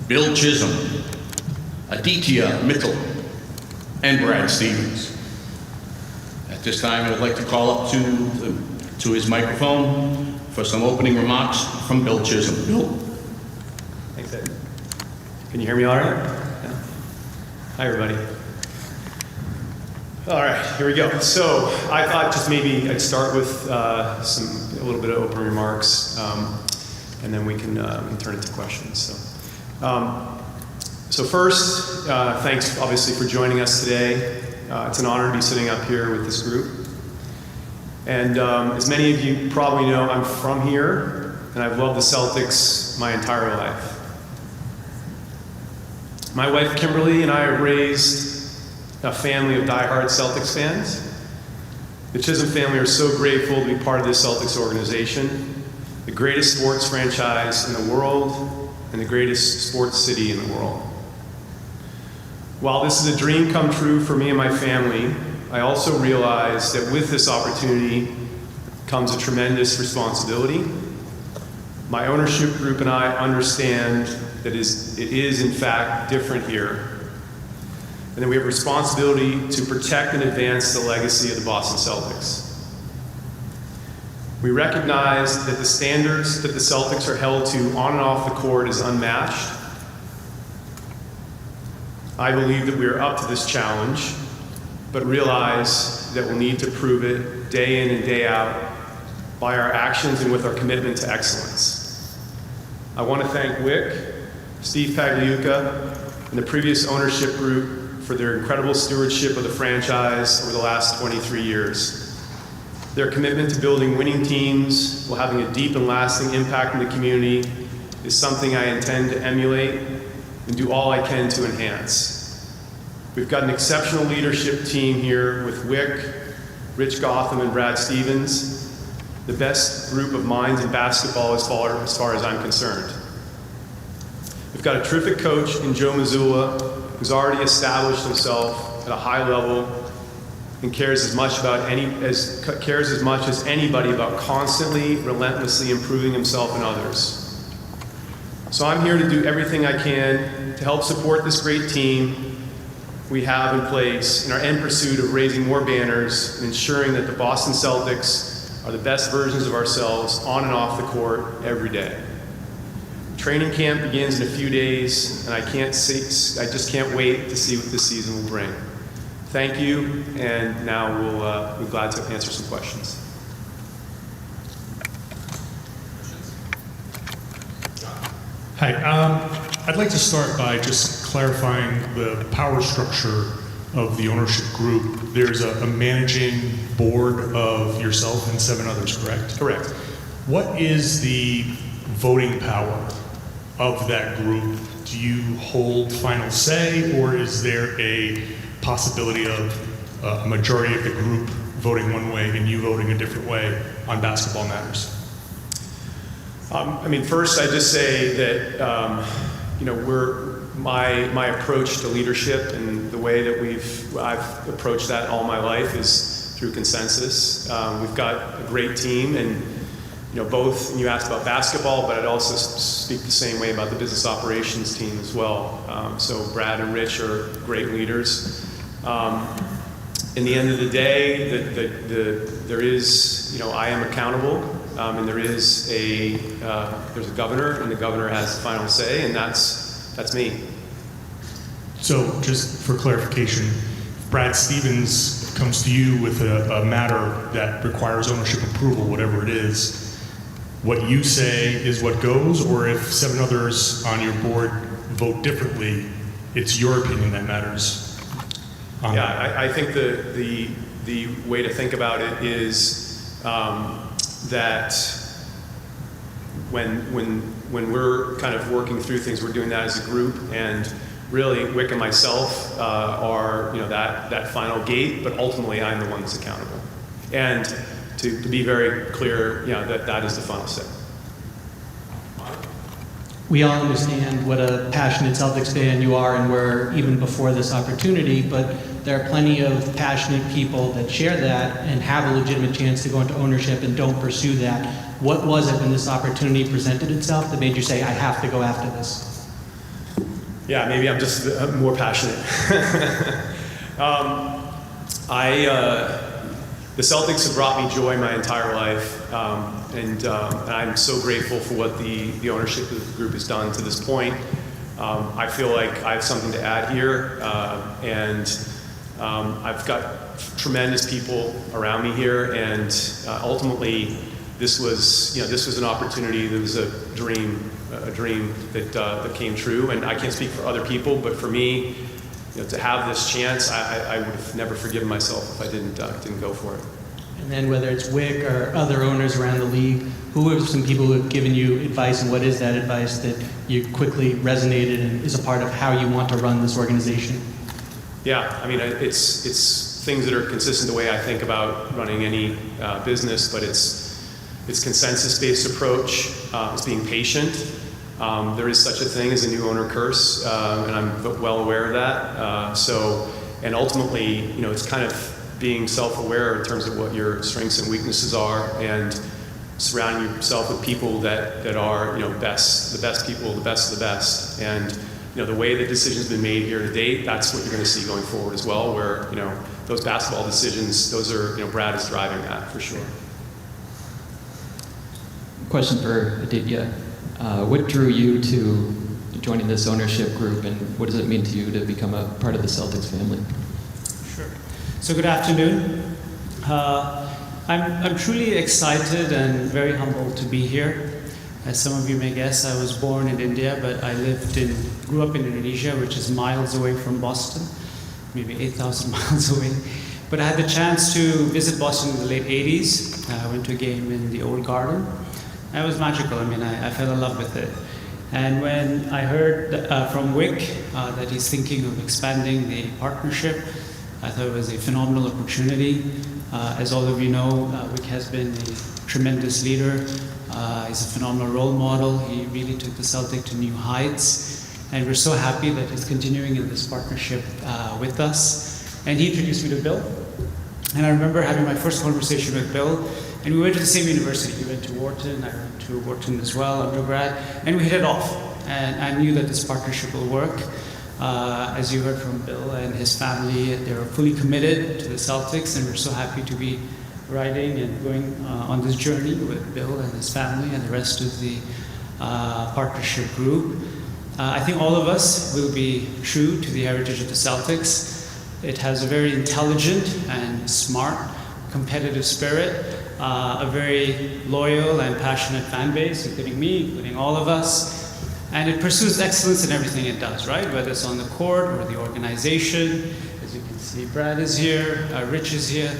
Bill Chisholm, Aditia Mittal, and Brad Stevens. At this time, I would like to call up to his microphone for some opening remarks from Bill Chisholm. Bill. Thanks, Ed. Can you hear me all right? Yeah. Hi, everybody. All right, here we go. So I thought just maybe I'd start with a little bit of opening remarks, and then we can turn it to questions. So first, thanks obviously for joining us today. It's an honor to be sitting up here with this group. And as many of you probably know, I'm from here, and I've loved the Celtics my entire life. My wife Kimberly and I have raised a family of diehard Celtics fans. The Chisholm family are so grateful to be part of this Celtics organization, the greatest sports franchise in the world and the greatest sports city in the world. While this is a dream come true for me and my family, I also realize that with this opportunity comes a tremendous responsibility. My ownership group and I understand that it is in fact different here, and that we have a responsibility to protect and advance the legacy of the Boston Celtics. We recognize that the standards that the Celtics are held to on and off the court is unmatched. I believe that we are up to this challenge, but realize that we'll need to prove it day in and day out by our actions and with our commitment to excellence. I want to thank Wick, Steve Pagliuca, and the previous ownership group for their incredible stewardship of the franchise over the last 23 years. Their commitment to building winning teams while having a deep and lasting impact in the community is something I intend to emulate and do all I can to enhance. We've got an exceptional leadership team here with Wick, Rich Gotham, and Brad Stevens, the best group of minds in basketball as far as I'm concerned. We've got a terrific coach in Joe Mazzulla, who's already established himself at a high level and cares as much as anybody about constantly, relentlessly improving himself and others. So I'm here to do everything I can to help support this great team we have in place in our end pursuit of raising more banners and ensuring that the Boston Celtics are the best versions of ourselves on and off the court every day. Training camp begins in a few days, and I just can't wait to see what this season will bring. Thank you, and now we'll be glad to answer some questions. Hi, I'd like to start by just clarifying the power structure of the ownership group. There's a managing board of yourself and 7 others, correct? Correct. What is the voting power of that group? Do you hold final say, or is there a possibility of a majority of the group voting one way and you voting a different way on basketball matters? First I just say that my approach to leadership and the way that I've approached that all my life is through consensus. We've got a great team, and both, you asked about basketball, but I'd also speak the same way about the business operations team as well. So Brad and Rich are great leaders. In the end of the day, there is, I am accountable, and there's a governor, and the governor has the final say, and that's me. So just for clarification, Brad Stevens comes to you with a matter that requires ownership approval, whatever it is. What you say is what goes, or if 7 others on your board vote differently, it's your opinion that matters? I think the way to think about it is that when we're kind of working through things, we're doing that as a group, and really Wick and myself are that final gate, but ultimately I'm the one that's accountable. And to be very clear, that is the final say. We all understand what a passionate Celtics fan you are and were even before this opportunity, but there are plenty of passionate people that share that and have a legitimate chance to go into ownership and don't pursue that. What was it when this opportunity presented itself that made you say, I have to go after this? Yeah, maybe I'm just more passionate. The Celtics have brought me joy my entire life, and I'm so grateful for what the ownership of the group has done to this point. I feel like I have something to add here, and I've got tremendous people around me here, and ultimately, this was an opportunity. There was a dream that came true. And I can't speak for other people, but for me, to have this chance, I would have never forgiven myself if I didn't go for it. And then whether it's Wick or other owners around the league, who are some people who have given you advice, and what is that advice that you quickly resonated and is a part of how you want to run this organization? Yeah, I mean, it's things that are consistent the way I think about running any business, but it's consensus-based approach. It's being patient. There is such a thing as a new owner curse, and I'm well aware of that. And ultimately, it's kind of being self-aware in terms of what your strengths and weaknesses are, and surrounding yourself with people that are, the best people, the best of the best. And the way the decision's been made here to date, that's what you're going to see going forward as well. Where those basketball decisions, those are Brad is driving that for sure. Question for Aditya. What drew you to joining this ownership group, and what does it mean to you to become a part of the Celtics family? Sure. So good afternoon. I'm truly excited and very humbled to be here. As some of you may guess, I was born in India, but I grew up in Indonesia, which is miles away from Boston, maybe 8,000 miles away. But I had the chance to visit Boston in the late 80s. I went to a game in the Old Garden. It was magical. I mean, I fell in love with it. And when I heard from Wick that he's thinking of expanding the partnership, I thought it was a phenomenal opportunity. As all of you know, Wick has been a tremendous leader. He's a phenomenal role model. He really took the Celtic to new heights. And we're so happy that he's continuing in this partnership with us. And he introduced me to Bill. And I remember having my first conversation with Bill. And we went to the same university. He went to Wharton, I went to Wharton as well, undergrad, and we hit it off. And I knew that this partnership will work. As you heard from Bill and his family, they were fully committed to the Celtics, and we're so happy to be riding and going on this journey with Bill and his family and the rest of the partnership group. I think all of us will be true to the heritage of the Celtics. It has a very intelligent and smart, competitive spirit. A very loyal and passionate fan base, including me, including all of us. And it pursues excellence in everything it does, right? Whether it's on the court or the organization. As you can see, Brad is here, Rich is here.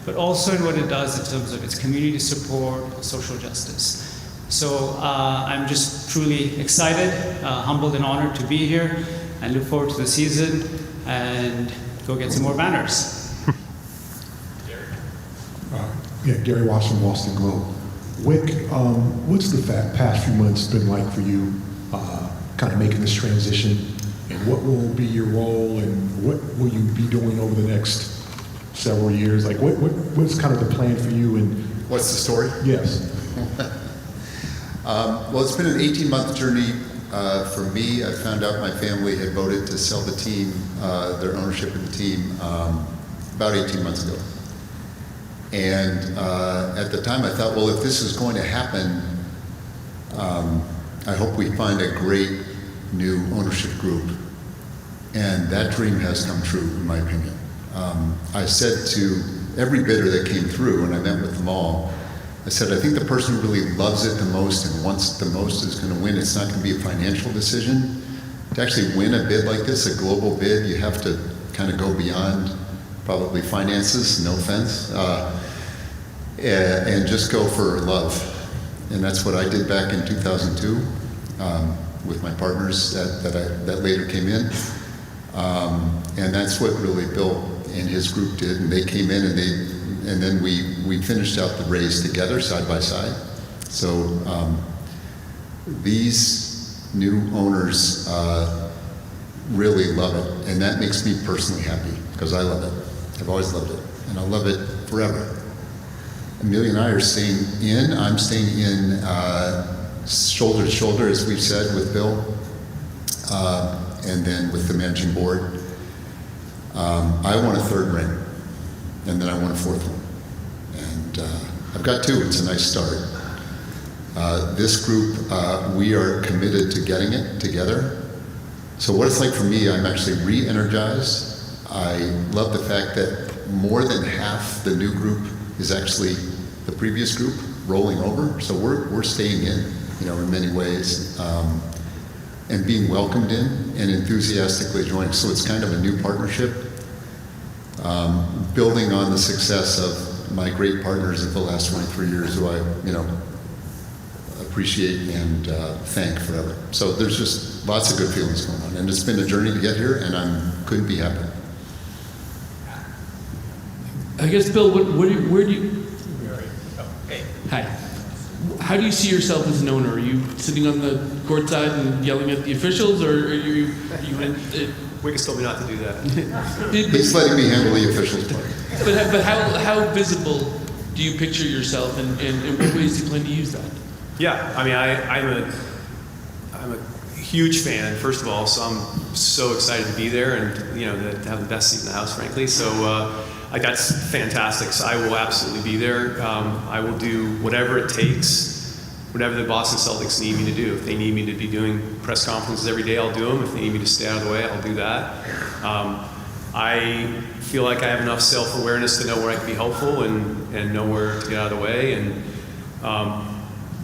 But also in what it does in terms of its community support, social justice. So I'm just truly excited, humbled and honored to be here, and look forward to the season and go get some more banners. Yeah, Gary Watson, Boston Globe. Wick, what's the past few months been like for you, kind of making this transition, and what will be your role, and what will you be doing over the next several years? Like, what's kind of the plan for you? And what's the story? Yes. Well, it's been an 18-month journey for me. I found out my family had voted to sell the team, their ownership of the team, about 18 months ago. And at the time I thought, well, if this is going to happen, I hope we find a great new ownership group. And that dream has come true, in my opinion. I said to every bidder that came through, and I met with them all, I said, I think the person who really loves it the most and wants it the most is going to win. It's not going to be a financial decision. To actually win a bid like this, a global bid, you have to kind of go beyond probably finances, no offense, and just go for love. And that's what I did back in 2002 with my partners that later came in. And that's what really Bill and his group did. And they came in and then we finished out the race together, side by side. So these new owners really love it. And that makes me personally happy because I love it. I've always loved it, and I'll love it forever. Amelia and I are staying in. I'm staying in shoulder to shoulder, as we've said, with Bill. and then with the managing board. I want a third ring, and then I want a fourth one. And I've got two. It's a nice start. This group, we are committed to getting it together. So what it's like for me, I'm actually re-energized. I love the fact that more than half the new group is actually the previous group rolling over. So we're staying in, in many ways, and being welcomed in and enthusiastically joining. So it's kind of a new partnership, building on the success of my great partners of the last 23 years, who I, appreciate and thank forever. So there's just lots of good feelings going on, and it's been a journey to get here, and couldn't be happier. I guess, Bill, where do you? Hi. How do you see yourself as an owner? Are you sitting on the court side and yelling at the officials, or are you Wick has told me not to do that. He's letting me handle the officials part. But how visible do you picture yourself, and in what ways do you plan to use that? Yeah, I mean, I'm a huge fan, first of all, so I'm so excited to be there and, to have the best seat in the house, frankly. So, that's fantastic. So I will absolutely be there. I will do whatever it takes, whatever the Boston Celtics need me to do. If they need me to be doing press conferences every day, I'll do them. If they need me to stay out of the way, I'll do that. I feel like I have enough self-awareness to know where I can be helpful and know where to get out of the way. And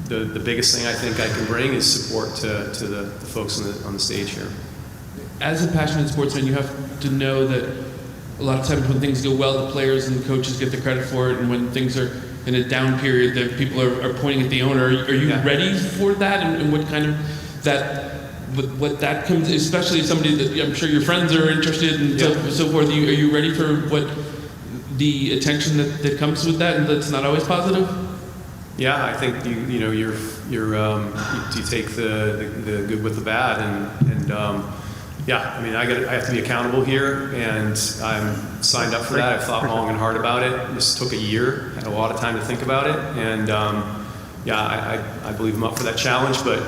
the biggest thing I think I can bring is support to the folks on the stage here. As a passionate sportsman, you have to know that a lot of times when things go well, the players and the coaches get the credit for it, and when things are in a down period, that people are pointing at the owner. Are you ready for that, and what kind of what that comes, especially as somebody that I'm sure your friends are interested in, so forth. Are you ready for what the attention that comes with that, and that's not always positive? Yeah, I think you take the good with the bad, and yeah, I mean, I have to be accountable here, and I'm signed up for that. I've thought long and hard about it. This took a year, had a lot of time to think about it, and I believe I'm up for that challenge. But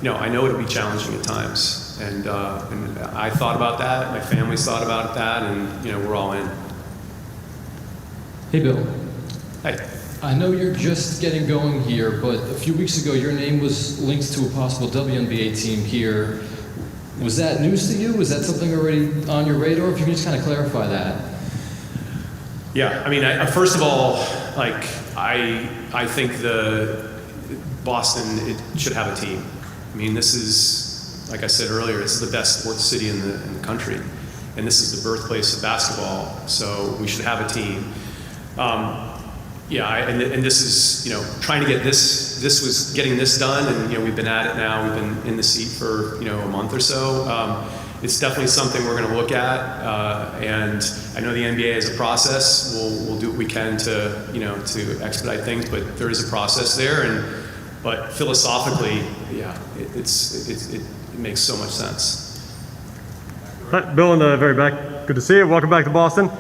I know it'll be challenging at times, and I thought about that. My family's thought about that, and we're all in. Hey, Bill. Hey. I know you're just getting going here, but a few weeks ago your name was linked to a possible WNBA team here. Was that news to you? Was that something already on your radar? If you can just kind of clarify that. Yeah, I mean, first of all, I think the Boston should have a team. I mean, this is, like I said earlier, this is the best sports city in the country, and this is the birthplace of basketball. So we should have a team. And this is, trying to get this was getting this done, and, we've been at it now, we've been in the seat for, a month or so. It's definitely something we're going to look at, and I know the NBA has a process. We'll do what we can to expedite things, but there is a process there, but philosophically, it makes so much sense. Hi, Bill in the very back. Good to see you. Welcome back to Boston.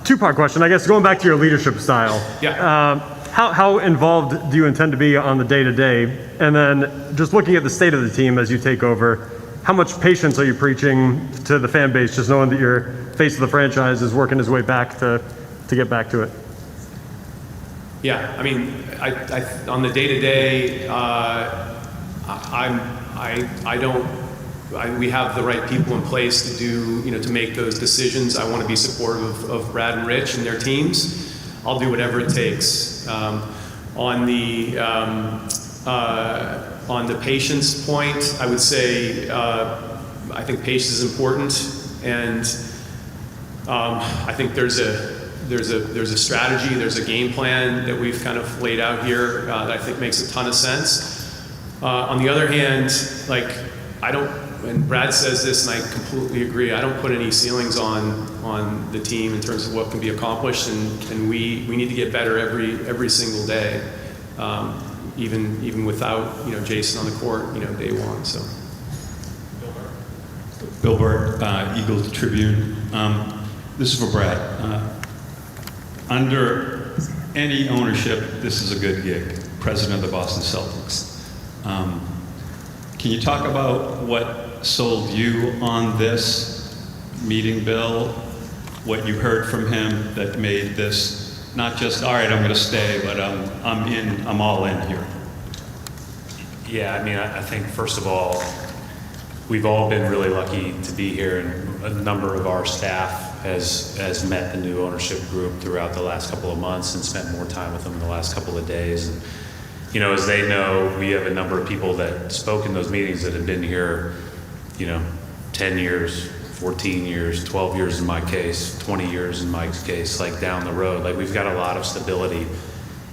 Two-part question, I guess, going back to your leadership style. Yeah. How involved do you intend to be on the day-to-day? And then just looking at the state of the team as you take over, how much patience are you preaching to the fan base, just knowing that your face of the franchise is working his way back to get back to it? Yeah, I mean, I on the day-to-day, we have the right people in place to do, to make those decisions. I want to be supportive of Brad and Rich and their teams. I'll do whatever it takes. On the patience point, I would say I think patience is important, and I think there's a strategy, there's a game plan that we've kind of laid out here that I think makes a ton of sense. On the other hand, and Brad says this, and I completely agree, I don't put any ceilings on the team in terms of what can be accomplished, and we need to get better every single day, even without Jason on the court day one. So. Bill Burt, Eagle Tribune. This is for Brad. Under any ownership, this is a good gig. President of the Boston Celtics. Can you talk about what sold you on this meeting, Bill? What you heard from him that made this not just, all right, I'm going to stay, but I'm all in here? Yeah, I mean, I think first of all, we've all been really lucky to be here, and a number of our staff has met the new ownership group throughout the last couple of months and spent more time with them in the last couple of days. And, you know, as they know, we have a number of people that spoke in those meetings that have been here, 10 years, 14 years, 12 years in my case, 20 years in Mike's case, like down the road. Like, we've got a lot of stability.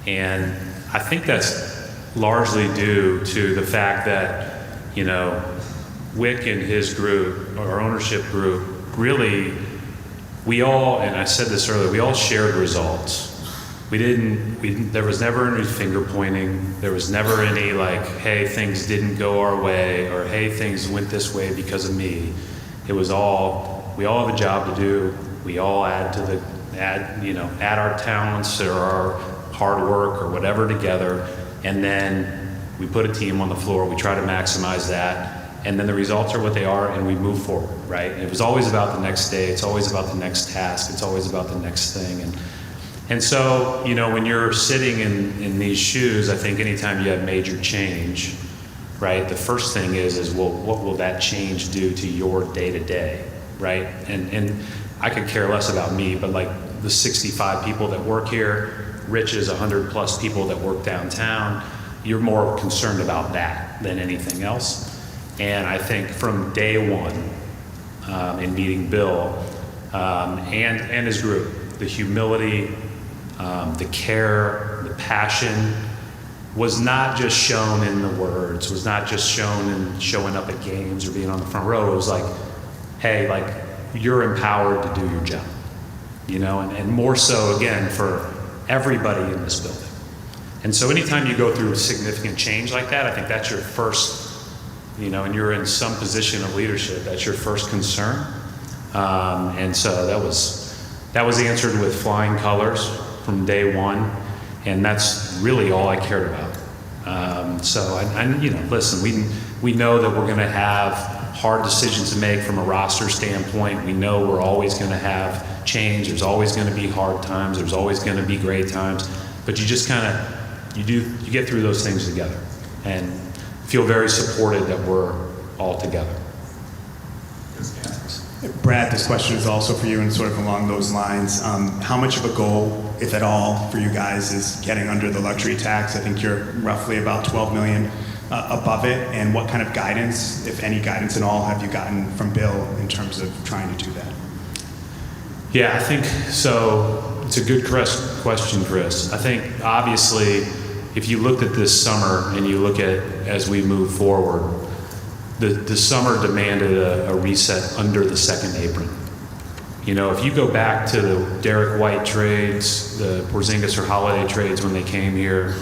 And I think that's largely due to the fact that, Wick and his group, our ownership group, really, we all, and I said this earlier, we all shared results. There was never any finger pointing. There was never any like, hey, things didn't go our way, or hey, things went this way because of me. It was all, we all have a job to do. We all add our talents or our hard work or whatever together, and then we put a team on the floor. We try to maximize that. And then the results are what they are, and we move forward, right? And it was always about the next day. It's always about the next task. It's always about the next thing. And so, when you're sitting in these shoes, I think anytime you have major change, right, the first thing is well, what will that change do to your day-to-day, right? And I could care less about me, but like the 65 people that work here, Rich's 100 plus people that work downtown, you're more concerned about that than anything else. And I think from day one, in meeting Bill and his group, the humility, the care, the passion was not just shown in the words, was not just shown in showing up at games or being on the front row. It was like, hey, like, you're empowered to do your job, and more so, again, for everybody in this building. And so anytime you go through a significant change like that, I think that's your first, and you're in some position of leadership, that's your first concern. And so that was answered with flying colors from day one, and that's really all I cared about. So listen, we know that we're going to have hard decisions to make from a roster standpoint. We know we're always going to have change. There's always going to be hard times. There's always going to be great times. But you just kind of, you get through those things together, and feel very supported that we're all together. Brad, this question is also for you and sort of along those lines. How much of a goal, if at all, for you guys is getting under the luxury tax? I think you're roughly about 12 million above it. And what kind of guidance, if any guidance at all, have you gotten from Bill in terms of trying to do that? Yeah, I think so. It's a good question, Chris. I think obviously, if you looked at this summer and you look at as we move forward, the summer demanded a reset under the second apron. If you go back to the Derek White trades, the Porzingis or Holiday trades when they came here,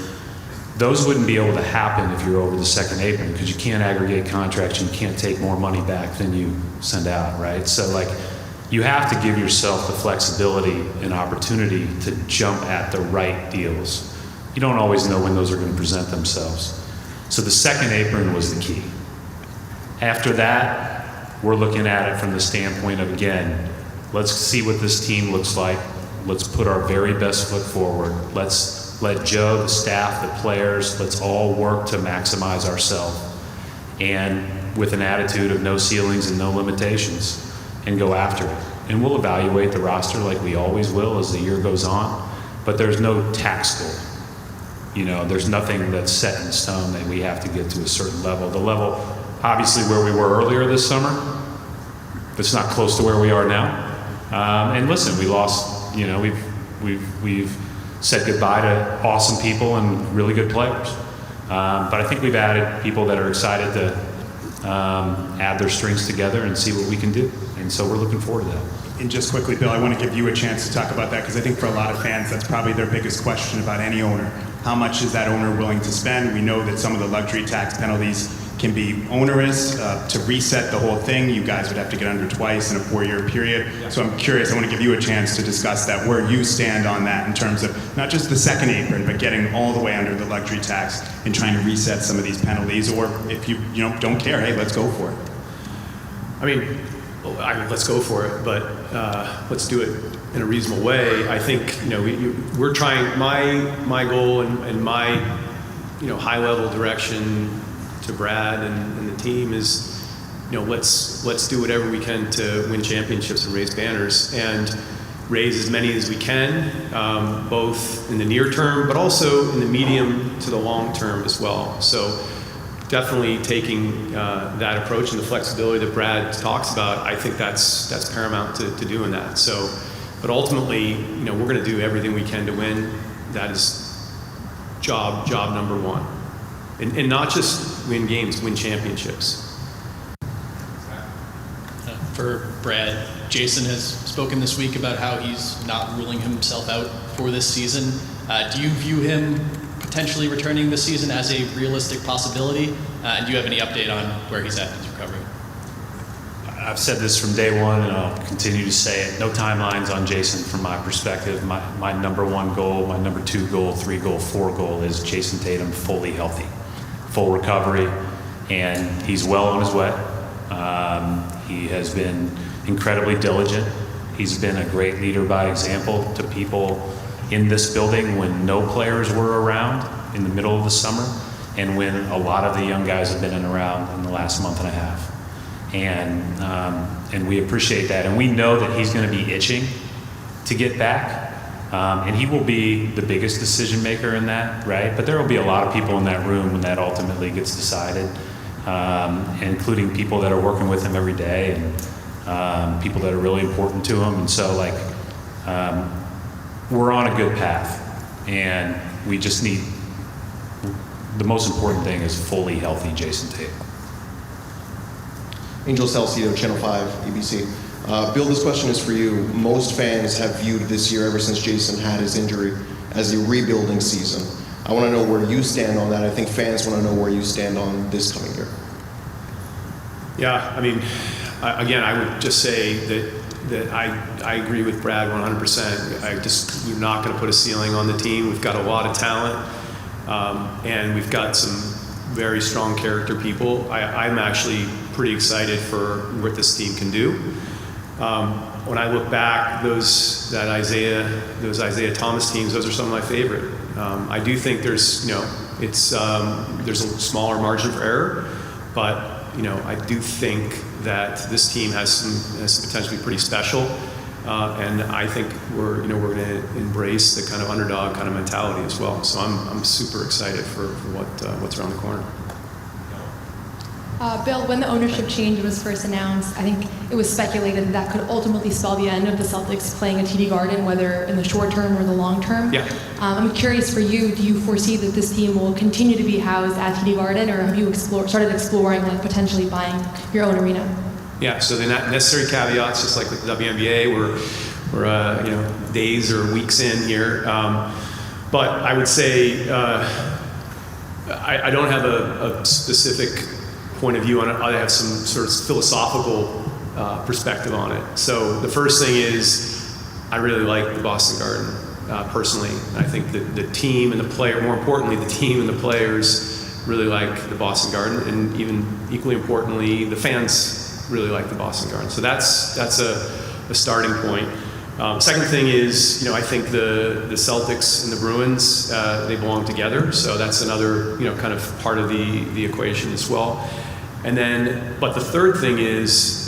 those wouldn't be able to happen if you're over the second apron, because you can't aggregate contracts and you can't take more money back than you send out, right? So like, you have to give yourself the flexibility and opportunity to jump at the right deals. You don't always know when those are going to present themselves. So the second apron was the key. After that, we're looking at it from the standpoint of, again, let's see what this team looks like. Let's put our very best foot forward. Let's let Joe, the staff, the players, let's all work to maximize ourselves, and with an attitude of no ceilings and no limitations, and go after it. And we'll evaluate the roster like we always will as the year goes on, but there's no tax goal. There's nothing that's set in stone that we have to get to a certain level. The level, obviously, where we were earlier this summer, it's not close to where we are now. And listen, we lost. We've said goodbye to awesome people and really good players. But I think we've added people that are excited to add their strings together and see what we can do. And so we're looking forward to that. And just quickly, Bill, I want to give you a chance to talk about that, because I think for a lot of fans, that's probably their biggest question about any owner. How much is that owner willing to spend? We know that some of the luxury tax penalties can be onerous. To reset the whole thing, you guys would have to get under twice in a 4-year period. So I'm curious, I want to give you a chance to discuss that, where you stand on that in terms of not just the second apron, but getting all the way under the luxury tax and trying to reset some of these penalties. Or if you don't care, hey, let's go for it. I mean, let's go for it, but let's do it in a reasonable way. I think, we're trying, my goal and my, high-level direction to Brad and the team is, let's do whatever we can to win championships and raise banners, and raise as many as we can, both in the near term, but also in the medium to the long term as well. So definitely taking that approach and the flexibility that Brad talks about, I think that's paramount to doing that. So, but ultimately, we're going to do everything we can to win. That is job number one. And not just win games, win championships. For Brad, Jason has spoken this week about how he's not ruling himself out for this season. Do you view him potentially returning this season as a realistic possibility? And do you have any update on where he's at in his recovery? I've said this from day one, and I'll continue to say it. No timelines on Jason from my perspective. My number one goal, my number 2 goal, 3 goal, 4 goal is Jason Tatum fully healthy, full recovery, and he's well on his way. He has been incredibly diligent. He's been a great leader by example to people in this building when no players were around in the middle of the summer, and when a lot of the young guys have been around in the last month and a half. And we appreciate that. And we know that he's going to be itching to get back. And he will be the biggest decision maker in that, right? But there will be a lot of people in that room when that ultimately gets decided, including people that are working with him every day, and people that are really important to him. And so, we're on a good path, and we just need, the most important thing is fully healthy Jason Tatum. Angel Salcido, Channel 5, ABC. Bill, this question is for you. Most fans have viewed this year, ever since Jason had his injury, as a rebuilding season. I want to know where you stand on that. I think fans want to know where you stand on this coming year. Yeah, I mean, again, I would just say that I agree with Brad 100%. We're not going to put a ceiling on the team. We've got a lot of talent, and we've got some very strong character people. I'm actually pretty excited for what this team can do. When I look back, those Isaiah Thomas teams, those are some of my favorite. I do think there's there's a smaller margin for error, but I do think that this team has some potential to be pretty special, and I think we're going to embrace the kind of underdog kind of mentality as well. So I'm super excited for what's around the corner. Bill, when the ownership change was first announced, I think it was speculated that could ultimately spell the end of the Celtics playing at TD Garden, whether in the short term or the long term. Yeah. I'm curious for you, do you foresee that this team will continue to be housed at TD Garden, or have you started exploring potentially buying your own arena? Yeah, so the necessary caveats, just like with the WNBA, we're days or weeks in here. But I would say I don't have a specific point of view on it. I have some sort of philosophical perspective on it. So the first thing is I really like the Boston Garden personally. I think that the team and the player, more importantly, the team and the players really like the Boston Garden, and even equally importantly, the fans really like the Boston Garden. So that's a starting point. Second thing is, I think the Celtics and the Bruins, they belong together. So that's another, kind of part of the equation as well. And then, but the third thing is,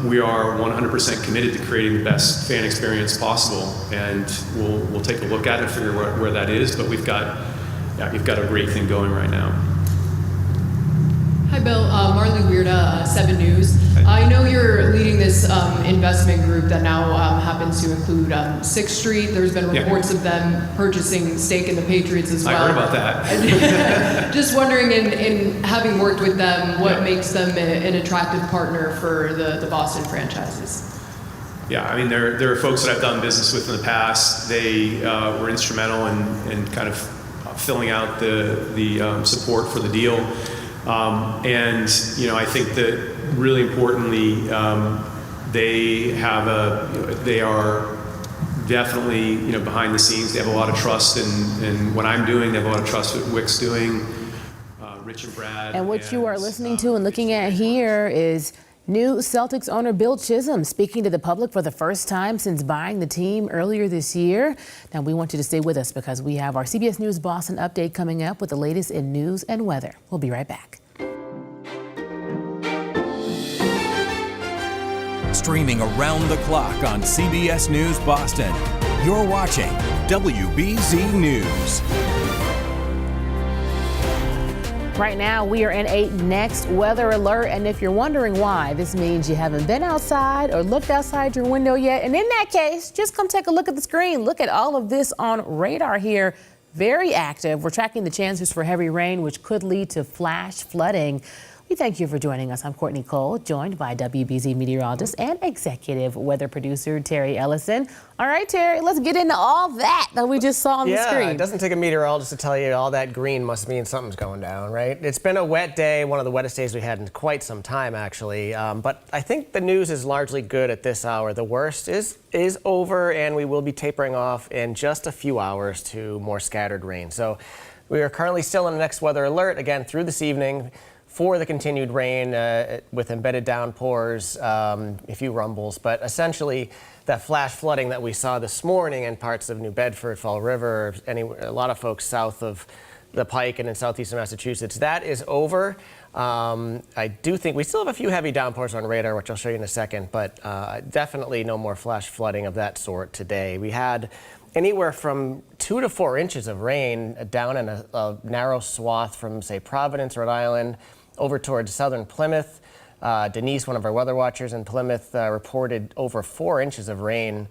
we are 100% committed to creating the best fan experience possible, and we'll take a look at it and figure out where that is. But we've got a great thing going right now. Hi, Bill. Marley Weirda, 7 News. I know you're leading this investment group that now happens to include 6th Street. There's been reports of them purchasing stake in the Patriots as well. I heard about that. Just wondering, in having worked with them, what makes them an attractive partner for the Boston franchises? Yeah, I mean, there are folks that I've done business with in the past. They were instrumental in kind of filling out the support for the deal. And I think that really importantly, they are definitely behind the scenes. They have a lot of trust in what I'm doing. They have a lot of trust in what Wick's doing. Rich and Brad. And what you are listening to and looking at here is New Celtics owner Bill Chisholm speaking to the public for the first time since buying the team earlier this year. Now, we want you to stay with us because we have our CBS News Boston update coming up with the latest in news and weather. We'll be right back. Streaming around the clock on CBS News Boston, you're watching WBZ News. Right now, we are in a next weather alert, and if you're wondering why, this means you haven't been outside or looked outside your window yet. And in that case, just come take a look at the screen. Look at all of this on radar here. Very active. We're tracking the chances for heavy rain, which could lead to flash flooding. We thank you for joining us. I'm Courtney Cole, joined by WBZ meteorologist and executive weather producer Terry Ellison. All right, Terry, let's get into all that we just saw on the screen. Yeah, it doesn't take a meteorologist to tell you all that green must mean something's going down, right? It's been a wet day, one of the wettest days we had in quite some time, actually. But I think the news is largely good at this hour. The worst is over, and we will be tapering off in just a few hours to more scattered rain. So we are currently still in the next weather alert, again, through this evening, for the continued rain with embedded downpours, a few rumbles, but essentially that flash flooding that we saw this morning in parts of New Bedford, Fall River, a lot of folks south of the Pike and in southeastern Massachusetts, that is over. I do think we still have a few heavy downpours on radar, which I'll show you in a second, but definitely no more flash flooding of that sort today. We had anywhere from 2 to 4 inches of rain down in a narrow swath from, say, Providence, Rhode Island, over towards southern Plymouth. Denise, one of our weather watchers in Plymouth, reported over 4 inches of rain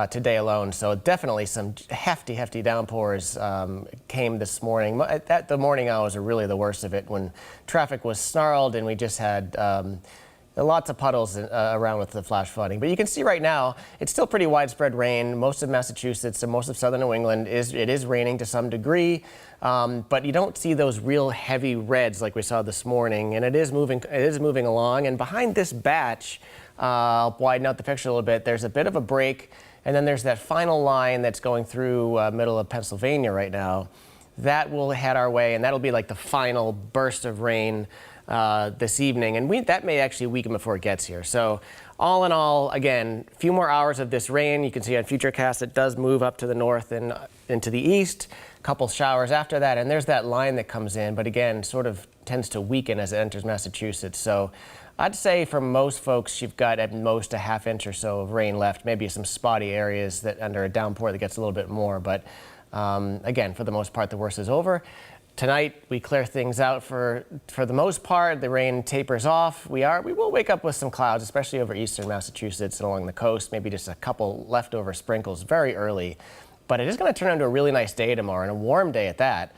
today alone. So definitely some hefty downpours came this morning. The morning hours are really the worst of it, when traffic was snarled and we just had lots of puddles around with the flash flooding. But you can see right now, it's still pretty widespread rain. Most of Massachusetts and most of southern New England, it is raining to some degree. But you don't see those real heavy reds like we saw this morning, and it is moving along. And behind this batch, I'll widen out the picture a little bit, there's a bit of a break, and then there's that final line that's going through middle of Pennsylvania right now. That will head our way, and that'll be like the final burst of rain this evening, and that may actually weaken before it gets here. So all in all, again, a few more hours of this rain. You can see on Futurecast it does move up to the north and into the east. A couple showers after that, and there's that line that comes in, but again, sort of tends to weaken as it enters Massachusetts. So I'd say for most folks, you've got at most a half inch or so of rain left, maybe some spotty areas that under a downpour that gets a little bit more. But again, for the most part, the worst is over. Tonight, we clear things out for the most part. The rain tapers off. We will wake up with some clouds, especially over eastern Massachusetts and along the coast, maybe just a couple leftover sprinkles very early. But it is going to turn into a really nice day tomorrow, and a warm day at that.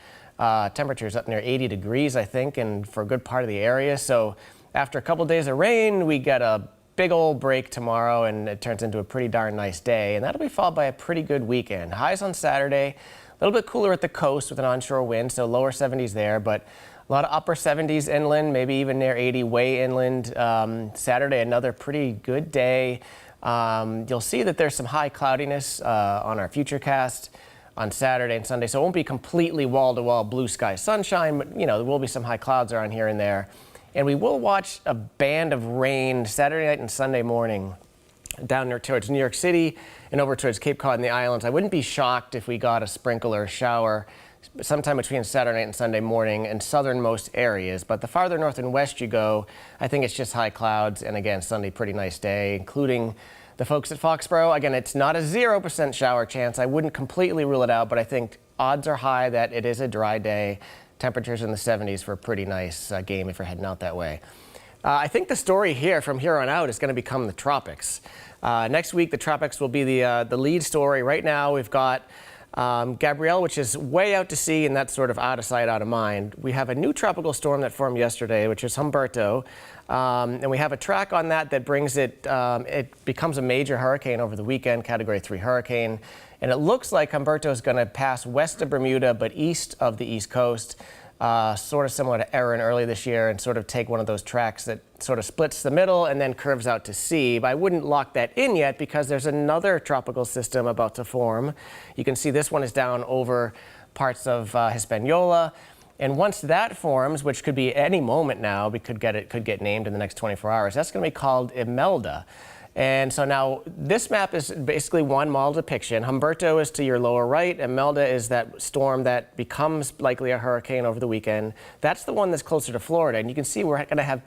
Temperatures up near 80 degrees, I think, and for a good part of the area. So after a couple days of rain, we get a big old break tomorrow, and it turns into a pretty darn nice day. And that'll be followed by a pretty good weekend. Highs on Saturday. A little bit cooler at the coast with an onshore wind, so lower 70s there, but a lot of upper 70s inland, maybe even near 80 way inland. Saturday, another pretty good day. You'll see that there's some high cloudiness on our Futurecast on Saturday and Sunday, so it won't be completely wall-to-wall blue sky sunshine, but there will be some high clouds around here and there. And we will watch a band of rain Saturday night and Sunday morning down near towards New York City and over towards Cape Cod and the islands. I wouldn't be shocked if we got a sprinkle or a shower sometime between Saturday night and Sunday morning in southernmost areas. But the farther north and west you go, I think it's just high clouds. And again, Sunday, pretty nice day, including the folks at Foxborough. Again, it's not a 0% shower chance. I wouldn't completely rule it out, but I think odds are high that it is a dry day. Temperatures in the 70s for a pretty nice game if you're heading out that way. I think the story here from here on out is going to become the tropics. Next week, the tropics will be the lead story. Right now, we've got Gabrielle, which is way out to sea, and that's sort of out of sight, out of mind. We have a new tropical storm that formed yesterday, which is Humberto. And we have a track on that brings it, it becomes a major hurricane over the weekend, Category 3 hurricane. And it looks like Humberto is going to pass west of Bermuda, but east of the East Coast. Sort of similar to Erin early this year, and sort of take one of those tracks that sort of splits the middle and then curves out to sea. But I wouldn't lock that in yet because there's another tropical system about to form. You can see this one is down over parts of Hispaniola. And once that forms, which could be any moment now, we could get named in the next 24 hours, that's going to be called Imelda. And so now this map is basically one model depiction. Humberto is to your lower right. Imelda is that storm that becomes likely a hurricane over the weekend. That's the one that's closer to Florida. And you can see we're going to have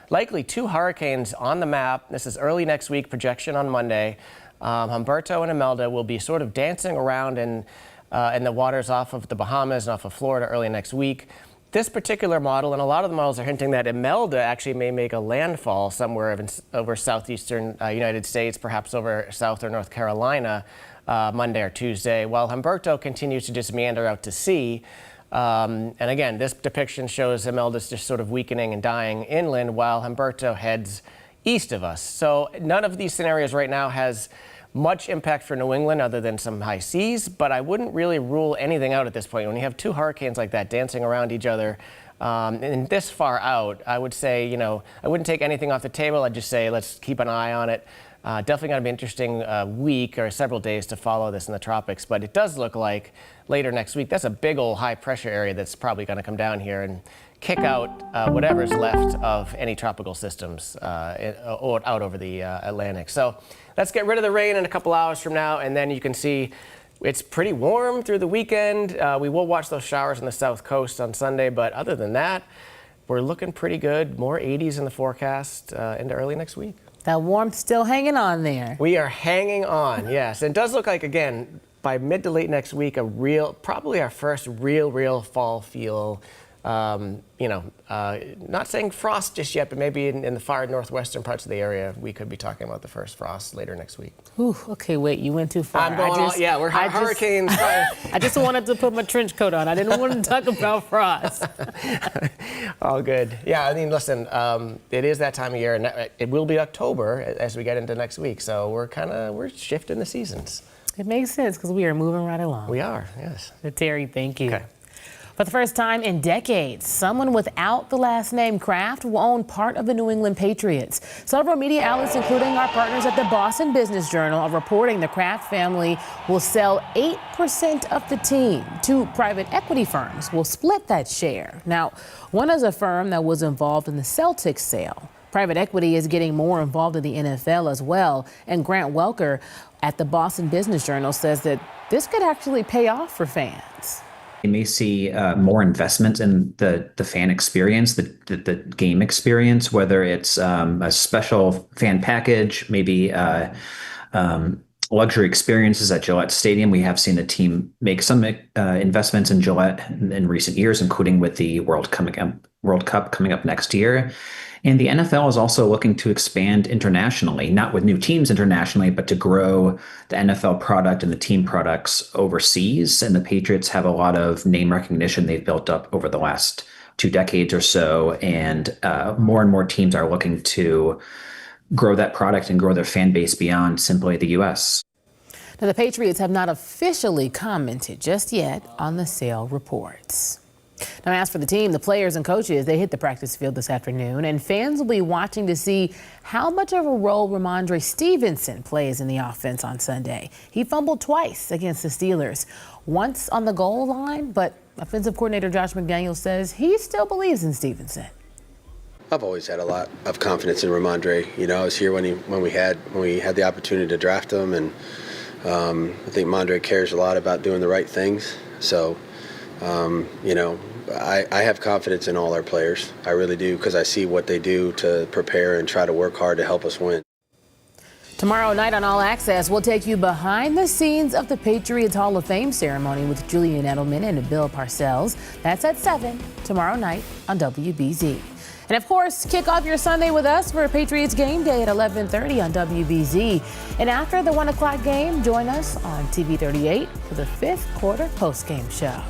likely two hurricanes on the map. This is early next week, projection on Monday. Humberto and Imelda will be sort of dancing around in the waters off of the Bahamas and off of Florida early next week. This particular model, and a lot of the models are hinting that Imelda actually may make a landfall somewhere over southeastern United States, perhaps over South or North Carolina, Monday or Tuesday, while Humberto continues to just meander out to sea. And again, this depiction shows Imelda's just sort of weakening and dying inland while Humberto heads east of us. So none of these scenarios right now has much impact for New England other than some high seas, but I wouldn't really rule anything out at this point. When you have two hurricanes like that dancing around each other and this far out, I would say, I wouldn't take anything off the table. I'd just say let's keep an eye on it. Definitely going to be an interesting week or several days to follow this in the tropics, but it does look like later next week, that's a big old high pressure area that's probably going to come down here and kick out whatever's left of any tropical systems out over the Atlantic. So let's get rid of the rain in a couple hours from now, and then you can see it's pretty warm through the weekend. We will watch those showers on the south coast on Sunday, but other than that, we're looking pretty good. More 80s in the forecast into early next week. That warmth still hanging on there. We are hanging on, yes. And it does look like, again, by mid to late next week, probably our first real fall feel. Not saying frost just yet, but maybe in the far northwestern parts of the area, we could be talking about the first frost later next week. Ooh, okay, wait, you went too far. I'm going we're hurricanes. I just wanted to put my trench coat on. I didn't want to talk about frost. All good. Yeah, I mean, listen, it is that time of year, and it will be October as we get into next week, so we're shifting the seasons. It makes sense because we are moving right along. We are, yes. Terry, thank you. Okay. For the first time in decades, someone without the last name Kraft will own part of the New England Patriots. Several media outlets, including our partners at the Boston Business Journal, are reporting the Kraft family will sell 8% of the team. Two private equity firms will split that share. Now, one is a firm that was involved in the Celtics sale. Private equity is getting more involved in the NFL as well. And Grant Welker at the Boston Business Journal says that this could actually pay off for fans. You may see more investment in the fan experience, the game experience, whether it's a special fan package, maybe luxury experiences at Gillette Stadium. We have seen the team make some investments in Gillette in recent years, including with the World Cup coming up next year. And the NFL is also looking to expand internationally, not with new teams internationally, but to grow the NFL product and the team products overseas. And the Patriots have a lot of name recognition they've built up over the last 2 decades or so. And more teams are looking to grow that product and grow their fan base beyond simply the U.S. Now, the Patriots have not officially commented just yet on the sale reports. Now, as for the team, the players and coaches, they hit the practice field this afternoon, and fans will be watching to see how much of a role Ramondre Stevenson plays in the offense on Sunday. He fumbled twice against the Steelers, once on the goal line, but offensive coordinator Josh McDaniels says he still believes in Stevenson. I've always had a lot of confidence in Ramondre. I was here when we had the opportunity to draft him, and I think Ramondre cares a lot about doing the right things. So, I have confidence in all our players. I really do, because I see what they do to prepare and try to work hard to help us win. Tomorrow night on All Access, we'll take you behind the scenes of the Patriots Hall of Fame ceremony with Julian Edelman and Bill Parcells. That's at 7 tomorrow night on WBZ. And of course, kick off your Sunday with us for a Patriots game day at 11:30 on WBZ. And after the 1 o'clock game, join us on TV 38 for the 5th quarter postgame show.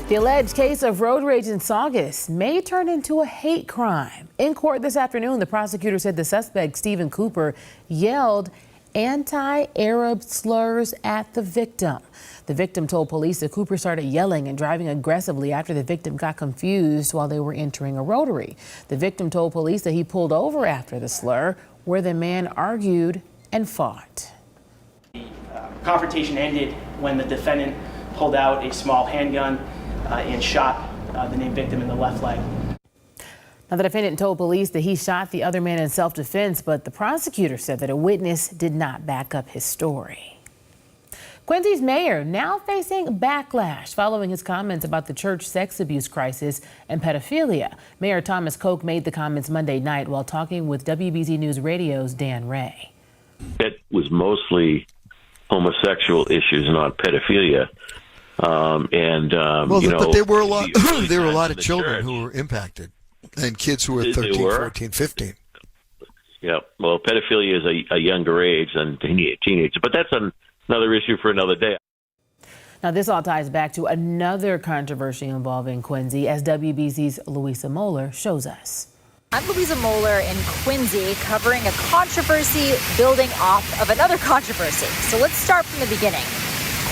The alleged case of road rage in Saugus may turn into a hate crime. In court this afternoon, the prosecutor said the suspect, Stephen Cooper, yelled anti-Arab slurs at the victim. The victim told police that Cooper started yelling and driving aggressively after the victim got confused while they were entering a rotary. The victim told police that he pulled over after the slur, where the man argued and fought. The confrontation ended when the defendant pulled out a small handgun. and shot the named victim in the left leg. Now, the defendant told police that he shot the other man in self-defense, but the prosecutor said that a witness did not back up his story. Quincy's mayor now facing backlash following his comments about the church sex abuse crisis and pedophilia. Mayor Thomas Koch made the comments Monday night while talking with WBZ News Radio's Dan Ray. It was mostly homosexual issues, not pedophilia. But there were a lot. There were a lot of children who were impacted, and kids who were 13, 14, 15. Yeah. Well, pedophilia is a younger age than teenage, but that's another issue for another day. Now, this all ties back to another controversy involving Quincy, as WBZ's Louisa Moeller shows us. I'm Louisa Moeller in Quincy, covering a controversy building off of another controversy. So let's start from the beginning.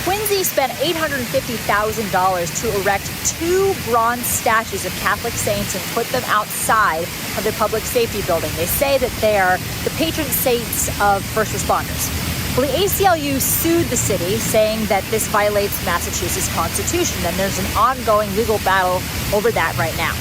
Quincy spent $850,000 to erect 2 bronze statues of Catholic saints and put them outside of their public safety building. They say that they are the patron saints of first responders. Well, the ACLU sued the city, saying that this violates Massachusetts Constitution, and there's an ongoing legal battle over that right now.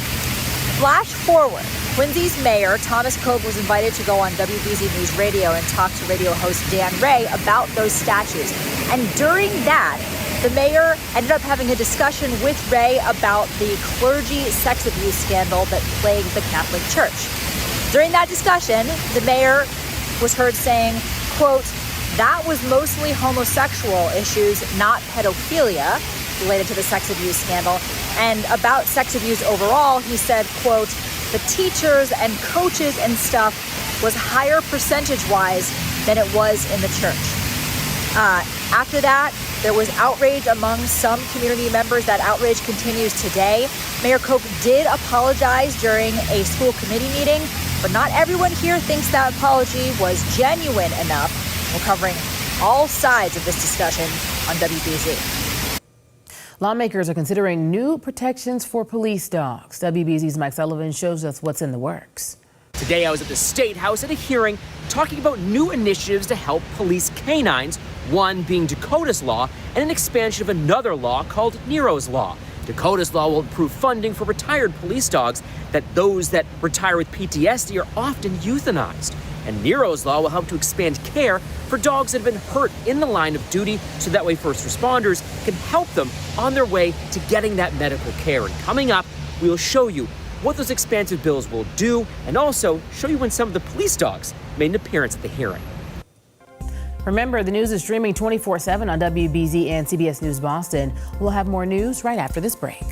Flash forward. Quincy's mayor, Thomas Koch, was invited to go on WBZ News Radio and talk to radio host Dan Ray about those statues. And during that, the mayor ended up having a discussion with Ray about the clergy sex abuse scandal that plagued the Catholic Church. During that discussion, the mayor was heard saying, quote, "That was mostly homosexual issues, not pedophilia," related to the sex abuse scandal. And about sex abuse overall, he said, quote, "The teachers and coaches and stuff was higher percentage-wise than it was in the church." After that, there was outrage among some community members. That outrage continues today. Mayor Koch did apologize during a school committee meeting, but not everyone here thinks that apology was genuine enough. We're covering all sides of this discussion on WBZ. Lawmakers are considering new protections for police dogs. WBZ's Mike Sullivan shows us what's in the works. Today I was at the State House at a hearing talking about new initiatives to help police canines, one being Dakota's Law and an expansion of another law called Nero's Law. Dakota's Law will improve funding for retired police dogs, that those that retire with PTSD are often euthanized. And Nero's Law will help to expand care for dogs that have been hurt in the line of duty, so that way first responders can help them on their way to getting that medical care. And coming up, we'll show you what those expansive bills will do, and also show you when some of the police dogs made an appearance at the hearing. Remember, the news is streaming 24/7 on WBZ and CBS News Boston. We'll have more news right after this break.